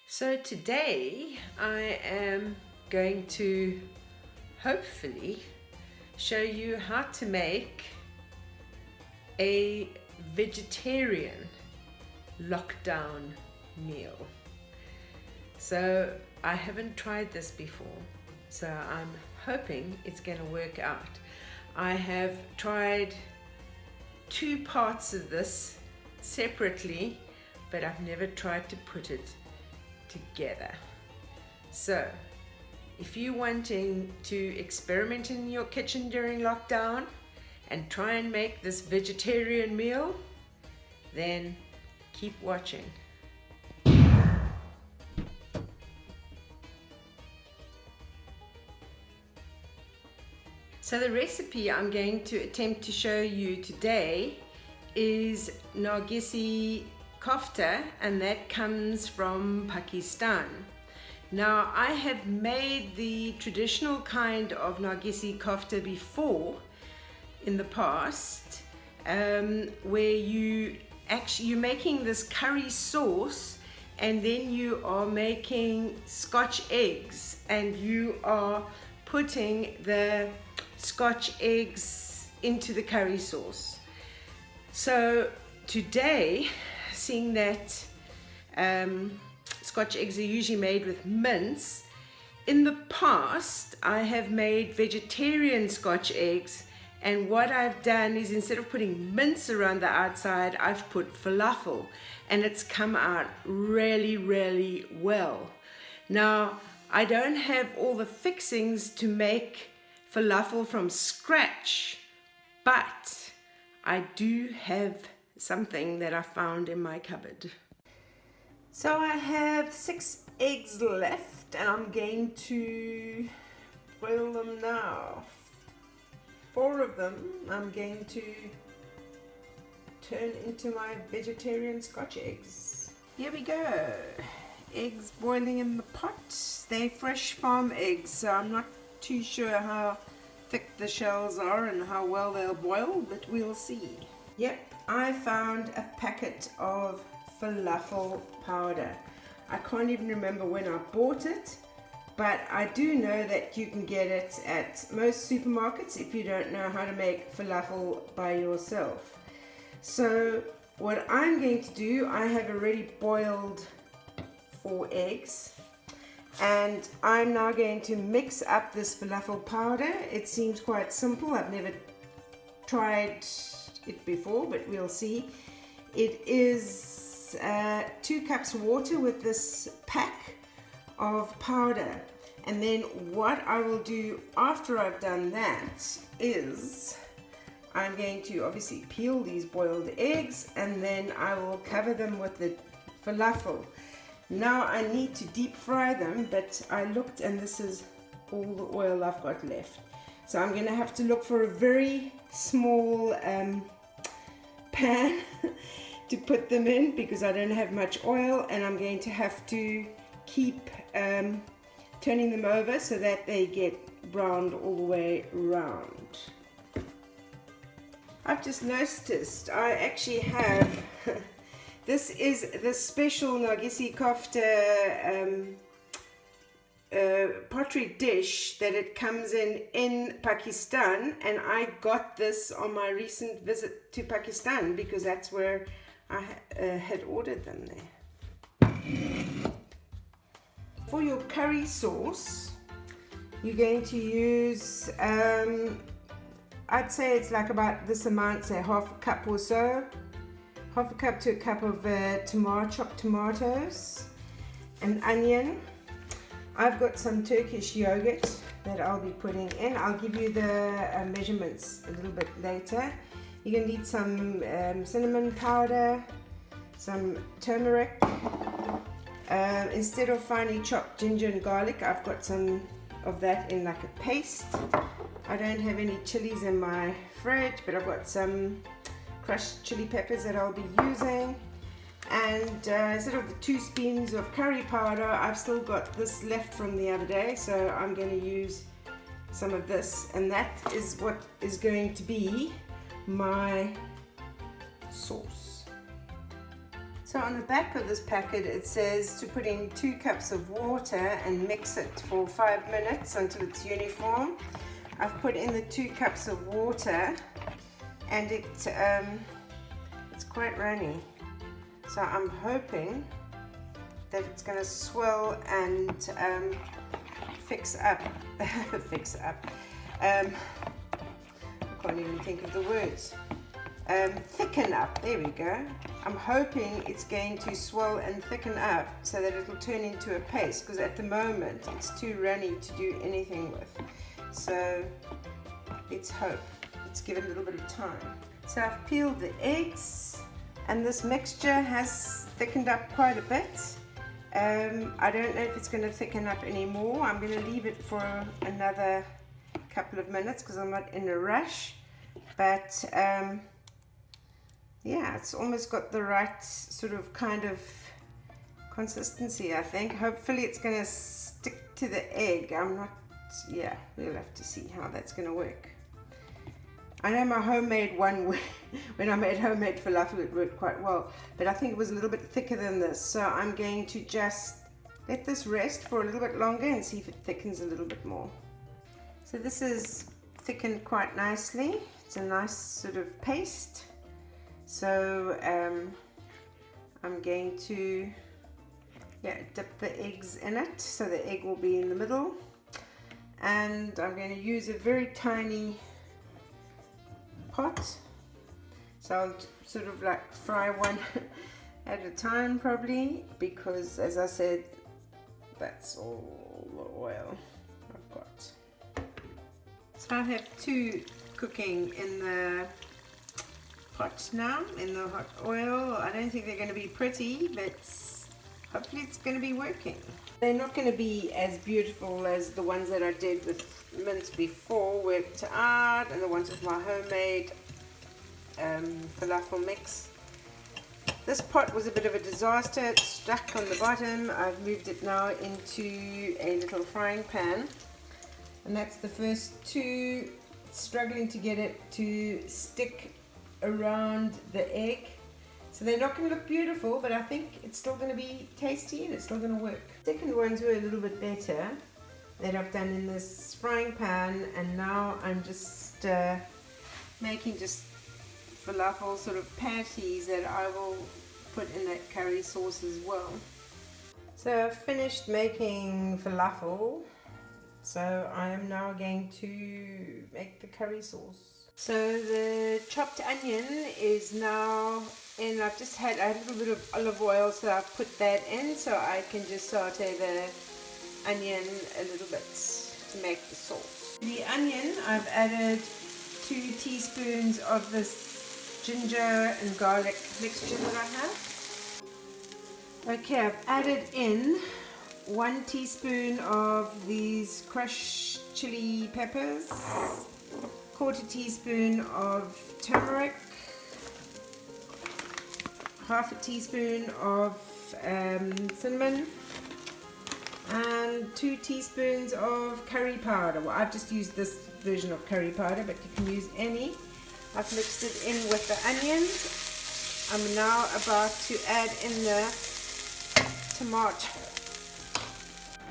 So today I am going to hopefully show you how to make a vegetarian lockdown meal. So I haven't tried this before, so I'm hoping it's going to work out. I have tried two parts of this separately, but I've never tried to put it together. So if you're wanting to experiment in your kitchen during lockdown and try and make this vegetarian meal, then keep watching. So the recipe I'm going to attempt to show you today is Nargisi Kofta, and that comes from Pakistan. Now, I have made the traditional kind of Nargisi Kofta before in the past, where you're making this curry sauce, and then you are making scotch eggs, and you are putting the scotch eggs into the curry sauce. So today, seeing that scotch eggs are usually made with mince, in the past I have made vegetarian scotch eggs, and what I've done is, instead of putting mince around the outside, I've put falafel, and it's come out really well. Now, I don't have all the fixings to make falafel from scratch, but I do have something that I found in my cupboard. So I have 6 eggs left, and I'm going to boil them now. 4 of them I'm going to turn into my vegetarian scotch eggs. Here we go. Eggs boiling in the pot. They're fresh farm eggs, so I'm not too sure how thick the shells are and how well they'll boil, but we'll see. Yep, I found a packet of falafel powder. I can't even remember when I bought it, but I do know that you can get it at most supermarkets if you don't know how to make falafel by yourself. So what I'm going to do, I have already boiled 4 eggs, and I'm now going to mix up this falafel powder. It seems quite simple. I've never tried it before, but we'll see. It is 2 cups water with this pack of powder, and then what I will do after I've done that is I'm going to obviously peel these boiled eggs, and then I will cover them with the falafel. Now I need to deep fry them, but I looked and this is all the oil I've got left. So I'm going to have to look for a very small pan to put them in, because I don't have much oil, and I'm going to have to keep turning them over so that they get browned all the way around. I've just noticed I actually have this is the special Nargisi Kofta pottery dish that it comes in Pakistan, and I got this on my recent visit to Pakistan because that's where I had ordered them there. For your curry sauce, you're going to use I'd say it's like about this amount, say half a cup or so, half a cup to a cup of chopped tomatoes, an onion. I've got some Turkish yogurt that I'll be putting in. I'll give you the measurements a little bit later. You're going to need some cinnamon powder, some turmeric. Instead of finely chopped ginger and garlic, I've got some of that in like a paste. I don't have any chilies in my fridge, but I've got some crushed chili peppers that I'll be using. And instead of the 2 spoons of curry powder, I've still got this left from the other day, so I'm going to use some of this, and that is what is going to be my sauce. So So on the back of this packet it says to put in 2 cups of water and mix it for 5 minutes until it's uniform. I've put in the 2 cups of water and it's quite runny. So I'm hoping that it's going to swell and fix up. Fix up. I can't even think of the words. Thicken up. There we go. I'm hoping it's going to swell and thicken up so that it'll turn into a paste, because at the moment it's too runny to do anything with. So let's hope. Let's give it a little bit of time. So I've peeled the eggs and this mixture has thickened up quite a bit. I don't know if it's going to thicken up anymore. I'm going to leave it for another couple of minutes because I'm not in a rush. But yeah, it's almost got the right sort of kind of consistency, I think. Hopefully it's going to stick to the egg. I'm not, yeah, we'll have to see how that's going to work. I know my homemade one, when I made homemade falafel, it worked quite well, but I think it was a little bit thicker than this, so I'm going to just let this rest for a little bit longer and see if it thickens a little bit more. So this is thickened quite nicely. It's a nice sort of paste. So I'm going to dip the eggs in it, so the egg will be in the middle, and I'm going to use a very tiny pot, so I'll sort of like fry one at a time probably, because as I said, that's all the oil I've got. So I have 2 cooking in the pot now, in the hot oil. I don't think they're going to be pretty, but hopefully it's going to be working. They're not going to be as beautiful as the ones that I did with mince before, worked out, and the ones with my homemade falafel mix. This pot was a bit of a disaster. It's stuck on the bottom. I've moved it now into a little frying pan, and that's the first 2. Struggling to get it to stick around the egg. So they're not going to look beautiful, but I think it's still going to be tasty and it's still going to work. The second ones were a little bit better that I've done in this frying pan, and now I'm just making just falafel sort of patties that I will put in that curry sauce as well. So I've finished making falafel, so I am now going to make the curry sauce. So the chopped onion is now in. I've just had a little bit of olive oil, so I've put that in so I can just saute the onion a little bit to make the sauce. The onion, I've added 2 teaspoons of this ginger and garlic mixture that I have. Okay, I've added in 1 teaspoon of these crushed chili peppers, 1/4 teaspoon of turmeric, 1/2 teaspoon of cinnamon, and 2 teaspoons of curry powder. Well, I've just used this version of curry powder, but you can use any. I've mixed it in with the onions. I'm now about to add in the tomato.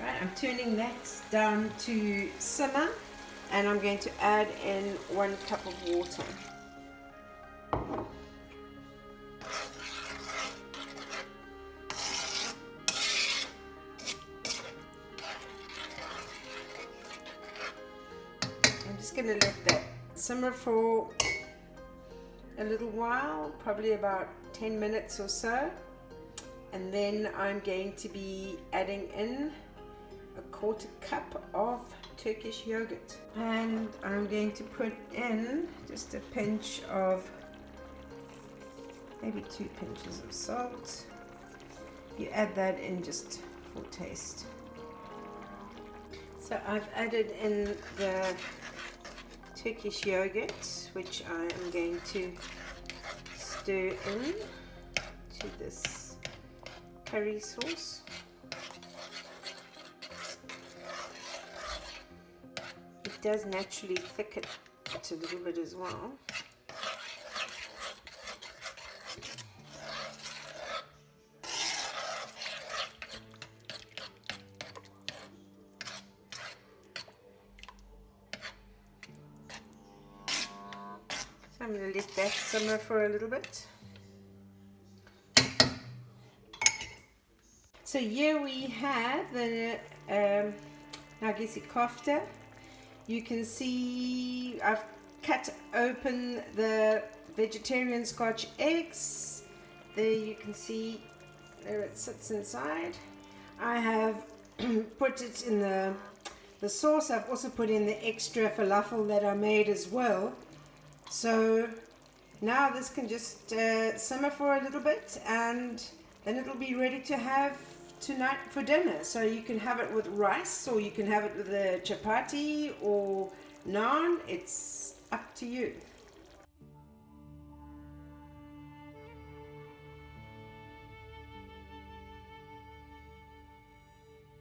Right, I'm turning that down to simmer, and I'm going to add in 1 cup of water. I'm just going to let that simmer for a little while, probably about 10 minutes or so, and then I'm going to be adding in 1/4 cup of Turkish yogurt, and I'm going to put in just a pinch of, maybe 2 pinches of salt. You add that in just for taste. So I've added in the Turkish yogurt, which I am going to stir in to this curry sauce. It does naturally thicken it a little bit as well. I'm going to let that simmer for a little bit. So here we have the Nargisi Kofta. You can see I've cut open the vegetarian scotch eggs. There you can see there it sits inside. I have put it in the sauce. I've also put in the extra falafel that I made as well. So now this can just simmer for a little bit, and then it'll be ready to have tonight for dinner. So you can have it with rice, or you can have it with a chapati or naan. It's up to you.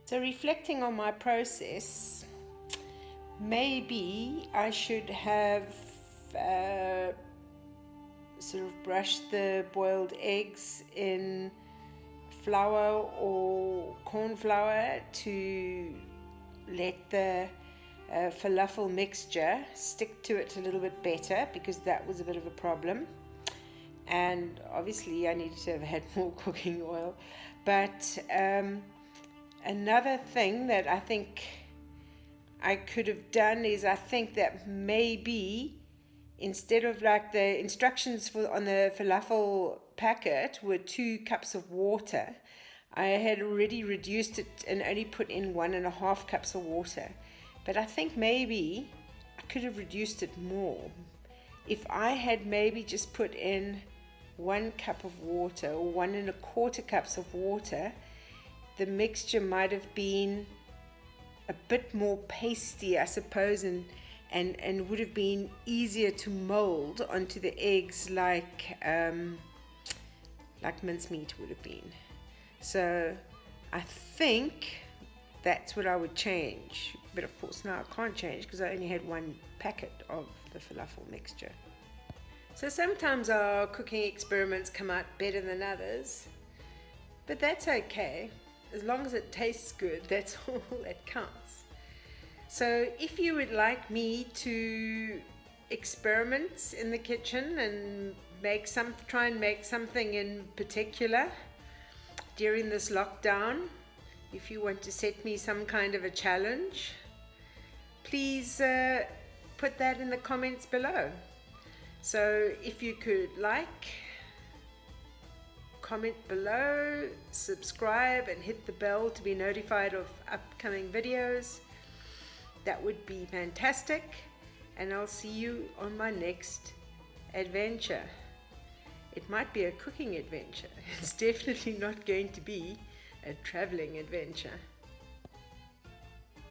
So reflecting on my process, maybe I should have sort of brushed the boiled eggs in flour or corn flour to let the falafel mixture stick to it a little bit better, because that was a bit of a problem. And obviously I needed to have had more cooking oil. But another thing that I think I could have done is, I think that maybe instead of, like, the instructions on the falafel packet were 2 cups of water, I had already reduced it and only put in 1.5 cups of water. But I think maybe I could have reduced it more. If I had maybe just put in 1 cup of water or 1.25 cups of water, the mixture might have been a bit more pasty, I suppose, and would have been easier to mold onto the eggs, like mincemeat would have been. So I think that's what I would change. But of course now I can't change because I only had 1 packet of the falafel mixture. So sometimes our cooking experiments come out better than others, but that's okay. As long as it tastes good, that's all that counts. So if you would like me to experiment in the kitchen and try and make something in particular during this lockdown, if you want to set me some kind of a challenge, please put that in the comments below. So if you could comment below, subscribe and hit the bell to be notified of upcoming videos, that would be fantastic. And I'll see you on my next adventure. It might be a cooking adventure. It's definitely not going to be a traveling adventure.